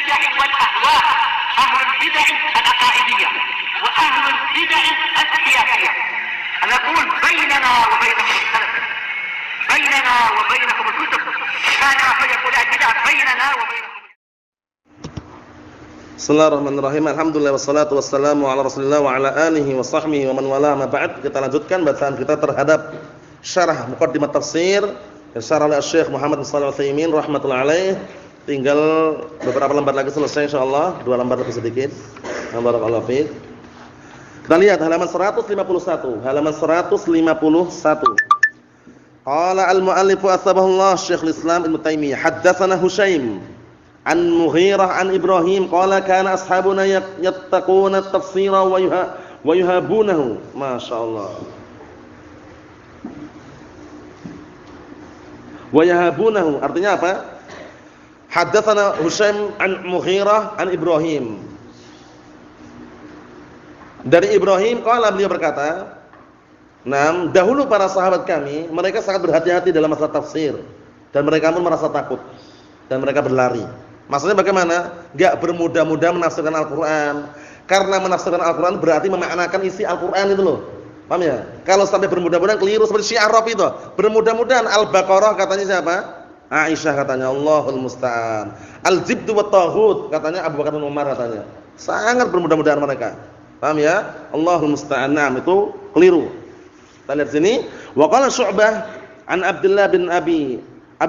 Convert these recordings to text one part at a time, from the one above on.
البدع والأهواء، أهل البدع العقائدية وأهل البدع السياسية. نقول بيننا وبينكم السلف، بيننا وبينكم الكتب، كان فيقول البدع بيننا وبينكم. Bismillahirrahmanirrahim. Alhamdulillah wassalatu wassalamu ala Rasulillah wa ala alihi wa sahbihi wa man wala ma ba'd. Kita lanjutkan bacaan kita terhadap syarah Muqaddimah Tafsir syarah oleh Syekh Muhammad bin Shalih Al-Utsaimin rahimatullah alaih. Tinggal beberapa lembar lagi selesai insyaallah, 2 lembar lebih sedikit. Barakallahu fiik. Kita lihat halaman 151. Halaman 151. Qala al-mu'allif asbahullah Syekhul Islam Ibnu Taimiyah, haddatsana Husyaim an Mughirah an Ibrahim qala kana ashabuna yattaquna at-tafsira wa yuhabunahu. Masyaallah. Wa yahabunahu artinya apa? Haddatsana Husyaim an Mughirah an Ibrahim. Dari Ibrahim qala beliau berkata, "Nam, dahulu para sahabat kami, mereka sangat berhati-hati dalam masalah tafsir dan mereka pun merasa takut dan mereka berlari." Maksudnya bagaimana? Enggak bermudah-mudah menafsirkan Al-Qur'an. Karena menafsirkan Al-Qur'an berarti memaknakan isi Al-Qur'an itu loh. Paham ya? Kalau sampai bermudah-mudahan keliru seperti Syiah Arab itu. Bermudah-mudahan Al-Baqarah katanya siapa? Aisyah katanya, Allahul musta'an. Al-Jibtu wat Taghut katanya Abu Bakar bin Umar katanya. Sangat bermudah-mudahan mereka. Paham ya? Allahul musta'an. Nah, itu keliru. Kita lihat sini, wa qala Syu'bah an Abdullah bin Abi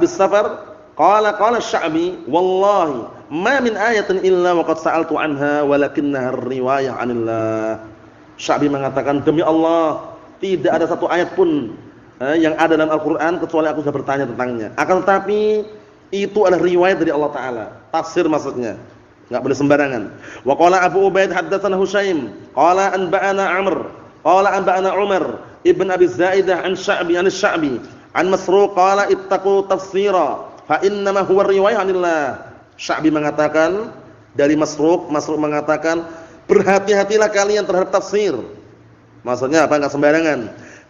Safar qala Sya'bi wallahi ma min ayatin illa waqad sa'altu anha walakinnaha riwayah 'anillah. Sya'bi mengatakan, demi Allah tidak ada satu ayat pun yang ada dalam Al-Qur'an kecuali aku sudah bertanya tentangnya. Akan tetapi itu adalah riwayat dari Allah taala. Tafsir maksudnya. Enggak boleh sembarangan. Wa qala Abu Ubaid haddatsana Husyaim qala anba'ana Amr qala anba'ana Umar ibn Abi Zaidah an Sya'bi an Masruq qala ittaqu tafsira fa innama huwa riwayah 'anillah. Sya'bi mengatakan dari Masruq mengatakan berhati-hatilah kalian terhadap tafsir. Maksudnya apa? Enggak sembarangan.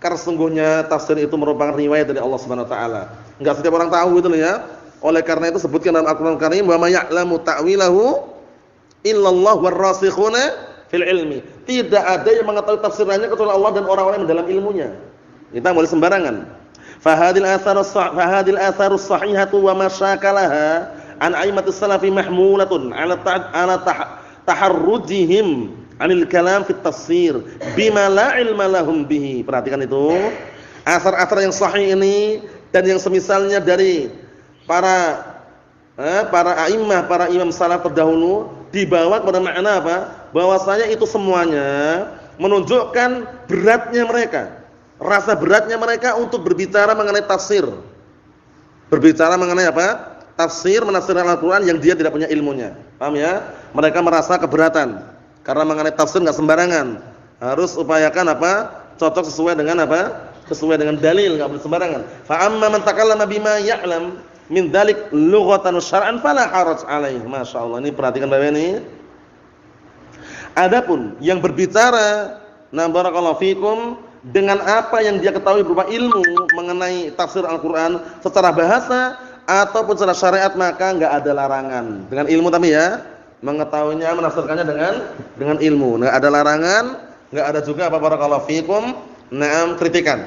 Karena sesungguhnya tafsir itu merupakan riwayat dari Allah Subhanahu wa taala. Enggak setiap orang tahu itu ya. Oleh karena itu sebutkan dalam Al-Qur'an Karim wa may ya'lamu ta'wilahu illallah warrasikhuna fil ilmi. Tidak ada yang mengetahui tafsirannya kecuali Allah dan orang-orang yang dalam ilmunya. Kita boleh sembarangan. Fahadil atharus sahihatu wa masyakalaha an aimatus salafi mahmulatun ala taharrujihim anil kalam fit tafsir bima la ilma lahum bihi. Perhatikan itu. Asar-asar yang sahih ini dan yang semisalnya dari para a'immah, para imam salaf terdahulu dibawa kepada makna apa? Bahwasanya itu semuanya menunjukkan beratnya mereka. Rasa beratnya mereka untuk berbicara mengenai tafsir. Berbicara mengenai apa? Tafsir, menafsirkan Al-Qur'an yang dia tidak punya ilmunya. Paham ya? Mereka merasa keberatan karena mengenai tafsir enggak sembarangan. Harus upayakan apa? Cocok sesuai dengan apa? Sesuai dengan dalil, enggak boleh sembarangan. Fa amma man takallama bima ya'lam min dzalik lughatan syar'an fala haraj alaihi. Masyaallah. Ini perhatikan Bapak ini. Adapun yang berbicara na barakallahu fikum dengan apa yang dia ketahui berupa ilmu mengenai tafsir Al-Qur'an secara bahasa ataupun secara syariat maka enggak ada larangan. Dengan ilmu tapi ya, mengetahuinya, menafsirkannya dengan ilmu. Enggak ada larangan, enggak ada juga apa barakallahu fikum na'am kritikan.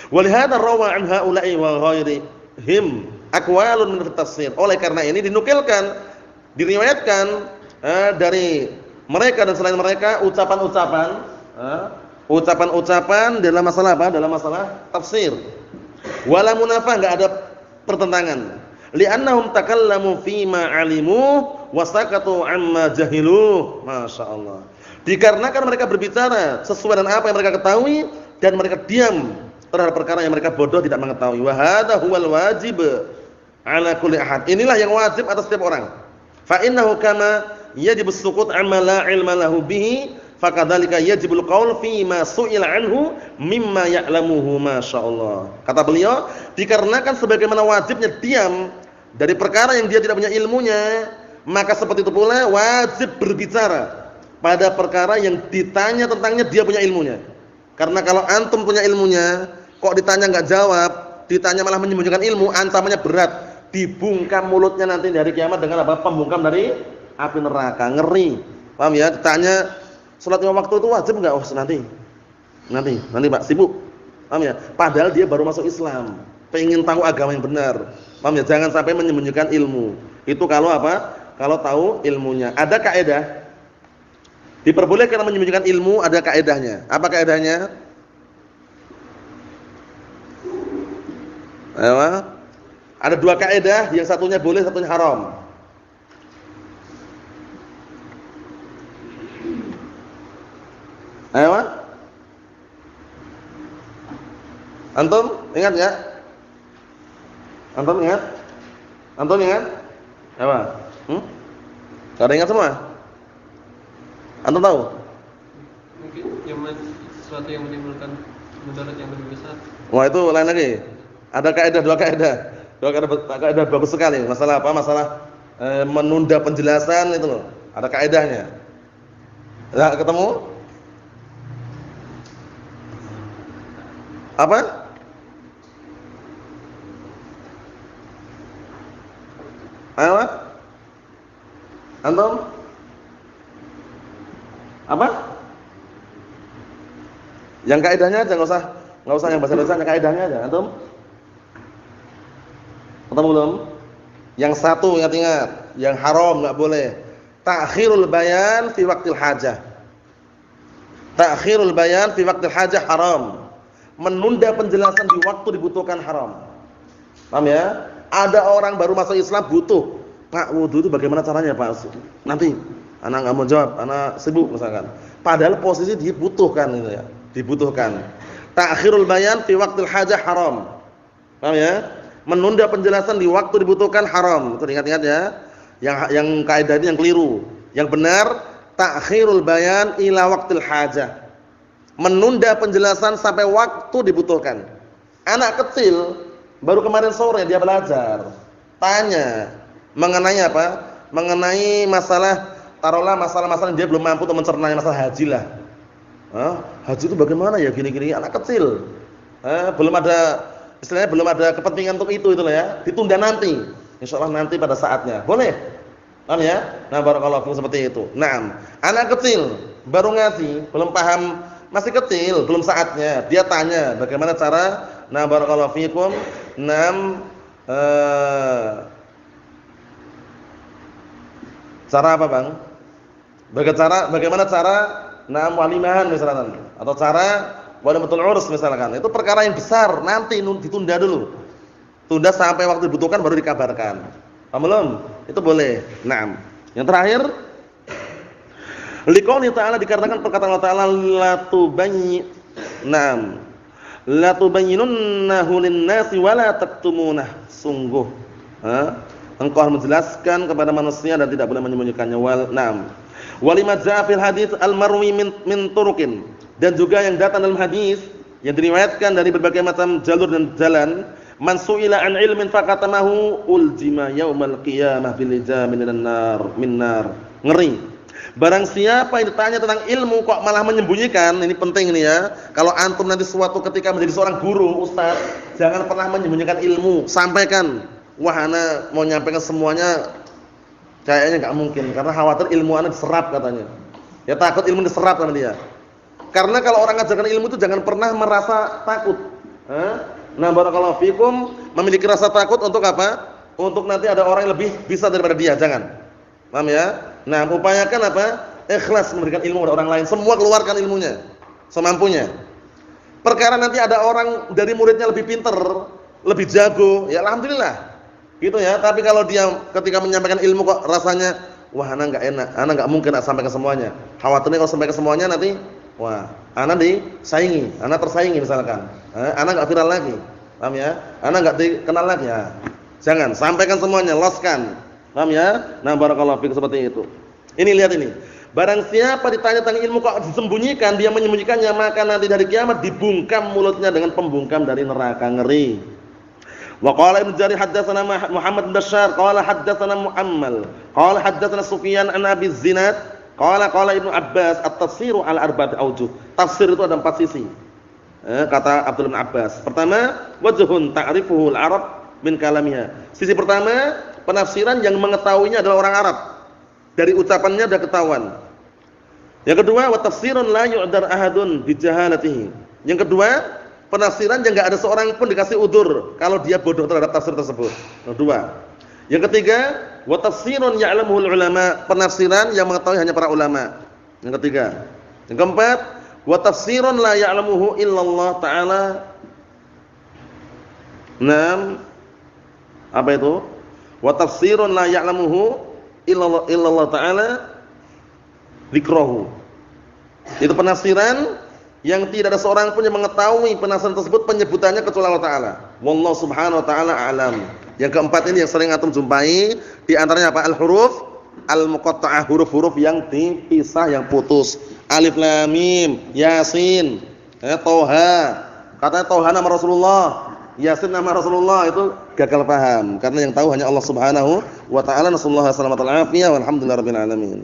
Walihada rawa an haula'i wa ghairihim aqwalun min tafsir. Oleh karena ini dinukilkan, diriwayatkan dari mereka dan selain mereka ucapan-ucapan dalam masalah apa? Dalam masalah tafsir. Wala munafah, enggak ada pertentangan. Li'annahum takallamu fima 'alimu wa sakatu 'amma jahilu. Masyaallah. Dikarenakan mereka berbicara sesuai dengan apa yang mereka ketahui dan mereka diam terhadap perkara yang mereka bodoh tidak mengetahui. Wa hadza huwal wajib 'ala kulli ahad. Inilah yang wajib atas setiap orang. Fa innahu kama yajibu as-sukut 'amma la 'ilma lahu bihi fakadzalika yajibul qaul fi ma su'ila anhu mimma ya'lamuhu. Masyaallah. Kata beliau, dikarenakan sebagaimana wajibnya diam dari perkara yang dia tidak punya ilmunya, maka seperti itu pula wajib berbicara pada perkara yang ditanya tentangnya dia punya ilmunya. Karena kalau antum punya ilmunya, kok ditanya enggak jawab, ditanya malah menyembunyikan ilmu, ancamannya berat. Dibungkam mulutnya nanti di hari kiamat dengan apa? Pembungkam dari api neraka, ngeri. Paham ya? Ditanya salat 5 waktu itu wajib enggak? Oh, nanti Pak, sibuk. Paham ya? Padahal dia baru masuk Islam, pengen tahu agama yang benar. Paham ya? Jangan sampai menyembunyikan ilmu. Itu kalau apa? Kalau tahu ilmunya. Ada kaidah. Diperbolehkan menyembunyikan ilmu, ada kaidahnya. Apa kaidahnya? Ada 2 kaidah, yang satunya boleh, satunya haram. Ayo. Antum ingat enggak? Antum ingat? Apa? Enggak ada ingat semua? Antum tahu? Mungkin sesuatu yang menimbulkan mudarat yang lebih besar. Wah, itu lain lagi. Ada kaidah, 2 kaidah. 2 kaidah bagus sekali. Masalah apa? Masalah menunda penjelasan itu loh. Ada kaidahnya. Enggak ketemu? Apa? Ayo. Antum? Apa? Yang kaidahnya aja, enggak usah yang bahasa Indonesia, yang kaidahnya aja. Antum? Ketemu belum? Yang satu ingat-ingat, yang haram enggak boleh. Ta'khirul bayan fi waqtil hajah. Ta'khirul bayan fi waqtil hajah haram. Menunda penjelasan di waktu dibutuhkan haram. Paham ya? Ada orang baru masuk Islam butuh, Pak, wudu itu bagaimana caranya, Pak? Nanti anak enggak mau jawab, anak sibuk misalkan. Padahal posisi dibutuhkan gitu ya. Dibutuhkan. Ta'khirul bayan fi waqtil hajah haram. Paham ya? Menunda penjelasan di waktu dibutuhkan haram. Itu ingat-ingat ya. Yang kaidah ini yang keliru. Yang benar ta'khirul bayan ila waqtil hajah. Menunda penjelasan sampai waktu dibutuhkan. Anak kecil baru kemarin sore dia belajar. Tanya mengenai apa? Mengenai masalah, taruhlah masalah-masalah dia belum mampu untuk mencerna, masalah haji lah. Haji itu bagaimana ya gini-gini, anak kecil. Belum ada istilahnya, belum ada kepentingan untuk itu lah ya. Ditunda nanti. Insyaallah nanti pada saatnya. Boleh? Paham ya? Nah, barakallahu fikum seperti itu. Naam. Anak kecil baru ngaji, belum paham, masih kecil, belum saatnya. Dia tanya, bagaimana cara? Nah, barakallahu fikum. Naam. Cara apa, Bang? Bagaimana cara walimahan misalkan, atau cara walimatul urus misalkan. Itu perkara yang besar, nanti ditunda dulu. Tunda sampai waktu dibutuhkan baru dikabarkan. Paham belum? Itu boleh. Naam. Yang terakhir, liqouli ta'ala, dikarenakan perkataan Allah Ta'ala, la tubayyinunnahu lin-nasi wa la taktumunah. Sungguh engkau harus menjelaskan kepada manusia dan tidak boleh menyembunyikannya. Walima jaa fil hadits al-marwi min turuqin, dan juga yang datang dalam hadis yang diriwayatkan dari berbagai macam jalur dan jalan, man su'ila an ilmin faqatamahu uljima yaumal qiyamah bil lijamin min nar. Ngeri. Barang siapa yang ditanya tentang ilmu kok malah menyembunyikan, ini penting ini ya. Kalau antum nanti suatu ketika menjadi seorang guru, ustaz, jangan pernah menyembunyikan ilmu, sampaikan. Wah, ana mau nyampaikan semuanya kayaknya enggak mungkin, karena khawatir ilmu ana diserap katanya. Ya takut ilmu diserap sama dia. Karena kalau orang ngajarkan ilmu itu jangan pernah merasa takut. Nah, barakallahu fikum, memiliki rasa takut untuk apa? Untuk nanti ada orang yang lebih bisa daripada dia, jangan. Paham ya? Nah, upayakan apa? Ikhlas memberikan ilmu kepada orang lain, semua keluarkan ilmunya semampunya. Perkara nanti ada orang dari muridnya lebih pintar, lebih jago, ya alhamdulillah. Gitu ya. Tapi kalau dia ketika menyampaikan ilmu kok rasanya, wah ana enggak enak, ana enggak mungkin nak sampaikan semuanya. Khawatirnya kalau sampaikan semuanya nanti, wah, ana disaingi, ana tersaingi misalkan. Ana enggak viral lagi. Paham ya? Ana enggak dikenal lagi ya. Jangan, sampaikan semuanya, loskan. Paham ya? Nah, barakallahu fikum seperti itu. Ini lihat ini. Barang siapa ditanya tentang ilmu kok disembunyikan, dia menyembunyikannya, maka nanti dari kiamat dibungkam mulutnya dengan pembungkam dari neraka, ngeri. Wa qala Ibnu Jarir haddatsana Muhammad bin Bashar qala haddatsana Muammal qala haddatsana Sufyan an Abi Zinad qala Ibnu Abbas at-tafsiru ala arba'ati awjuh. Tafsir itu ada 4 sisi. Kata Abdullah bin Abbas. Pertama, wajhun ta'rifuhu al-Arab min kalamiha. Sisi pertama, penafsiran yang mengetahuinya adalah orang Arab. Dari ucapannya sudah ketahuan. Yang kedua, wa tafsirun la yu'dar ahadun bi jahalatihi. Yang kedua, penafsiran yang enggak ada seorang pun dikasih udzur kalau dia bodoh terhadap tafsir tersebut. Kedua. Yang ketiga, wa tafsirun ya'lamuhul ulama, penafsiran yang mengetahui hanya para ulama. Yang ketiga. Yang keempat, wa tafsirun la ya'lamuhu illallah taala. Naam. Apa itu? Wa tafsirun la ya'lamuhu illallah taala dzikrahu. Itu penafsiran yang tidak ada seorang pun yang mengetahui penafsiran tersebut penyebutannya kecuali Allah taala. Wallahu subhanahu wa taala a'lam. Yang keempat ini yang sering antum jumpai, di antaranya apa? Al-huruf al-muqatta'ah, huruf-huruf yang dipisah, yang putus. Alif lam mim, Yasin, Toha. Katanya Toha nama Rasulullah, Yasin nama Rasulullah, itu gagal paham karena yang tahu hanya Allah Subhanahu wa taala. Nasallahu alaihi wasallam, walhamdulillahirabbil alamin.